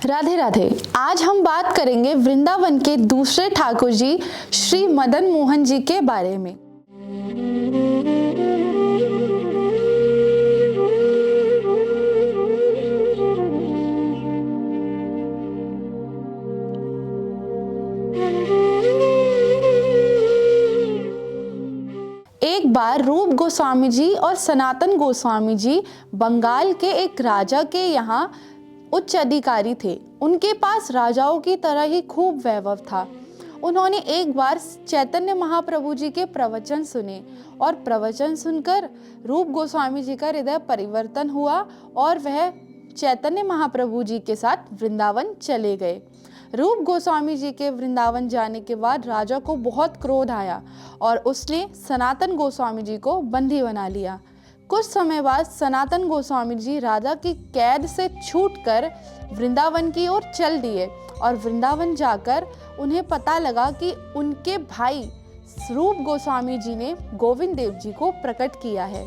राधे राधे। आज हम बात करेंगे वृंदावन के दूसरे ठाकुर जी श्री मदन मोहन जी के बारे में। एक बार रूप गोस्वामी जी और सनातन गोस्वामी जी बंगाल के एक राजा के यहाँ उच्च अधिकारी थे। उनके पास राजाओं की तरह ही खूब वैभव था। उन्होंने एक बार चैतन्य महाप्रभु जी के प्रवचन सुने और प्रवचन सुनकर रूप गोस्वामी जी का हृदय परिवर्तन हुआ और वह चैतन्य महाप्रभु जी के साथ वृंदावन चले गए। रूप गोस्वामी जी के वृंदावन जाने के बाद राजा को बहुत क्रोध आया और उसने सनातन गोस्वामी जी को बंदी बना लिया। कुछ समय बाद सनातन गोस्वामी जी राजा की कैद से छूटकर वृंदावन की ओर चल दिए और वृंदावन जाकर उन्हें पता लगा कि उनके भाई रूप गोस्वामी जी ने गोविंद देव जी को प्रकट किया है।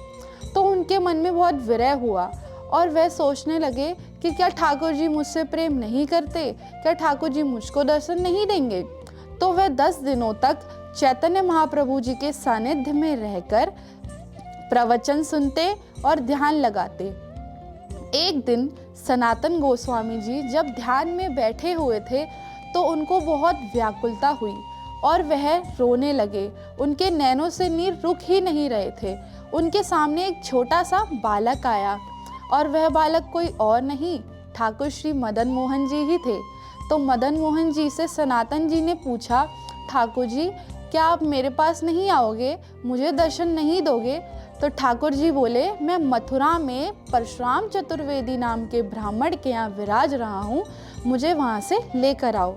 तो उनके मन में बहुत विरह हुआ और वह सोचने लगे कि क्या ठाकुर जी मुझसे प्रेम नहीं करते, क्या ठाकुर जी मुझको दर्शन नहीं देंगे। तो वह 10 दिनों तक चैतन्य महाप्रभु जी के सानिध्य में रहकर प्रवचन सुनते और ध्यान लगाते। एक दिन सनातन गोस्वामी जी जब ध्यान में बैठे हुए थे तो उनको बहुत व्याकुलता हुई और वह रोने लगे। उनके नैनों से नीर रुक ही नहीं रहे थे। उनके सामने एक छोटा सा बालक आया और वह बालक कोई और नहीं, ठाकुर श्री मदन मोहन जी ही थे। तो मदन मोहन जी से सनातन जी ने पूछा, ठाकुर जी क्या आप मेरे पास नहीं आओगे, मुझे दर्शन नहीं दोगे? तो ठाकुर जी बोले, मैं मथुरा में परशुराम चतुर्वेदी नाम के ब्राह्मण के यहाँ विराज रहा हूँ, मुझे वहाँ से लेकर आओ।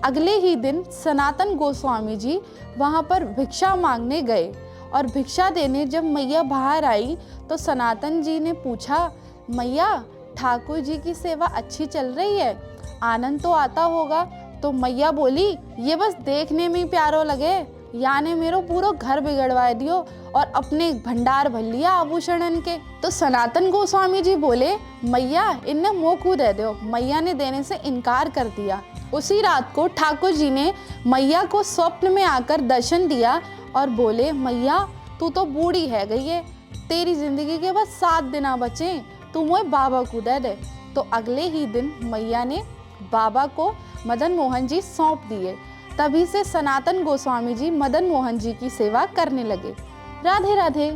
अगले ही दिन सनातन गोस्वामी जी वहाँ पर भिक्षा मांगने गए और भिक्षा देने जब मैया बाहर आई तो सनातन जी ने पूछा, मैया ठाकुर जी की सेवा अच्छी चल रही है, आनंद तो आता होगा? तो मैया बोली, ये बस देखने में ही प्यारो लगे, याने मेरो पूरा घर बिगड़वा दियो और अपने भंडार भर लिया आभूषणन के। तो सनातन गोस्वामी जी बोले, मैया इन्हें मोखू दे दो। मैया ने देने से इनकार कर दिया। उसी रात को ठाकुर जी ने मैया को स्वप्न में आकर दर्शन दिया और बोले, मैया तू तो बूढ़ी है गई है, तेरी जिंदगी के बस 7 दिन बचे, तू मोए बाबा को दे दे। तो अगले ही दिन मैया ने बाबा को मदन मोहन जी सौंप दिए। तभी से सनातन गोस्वामी जी मदन मोहन जी की सेवा करने लगे। राधे राधे।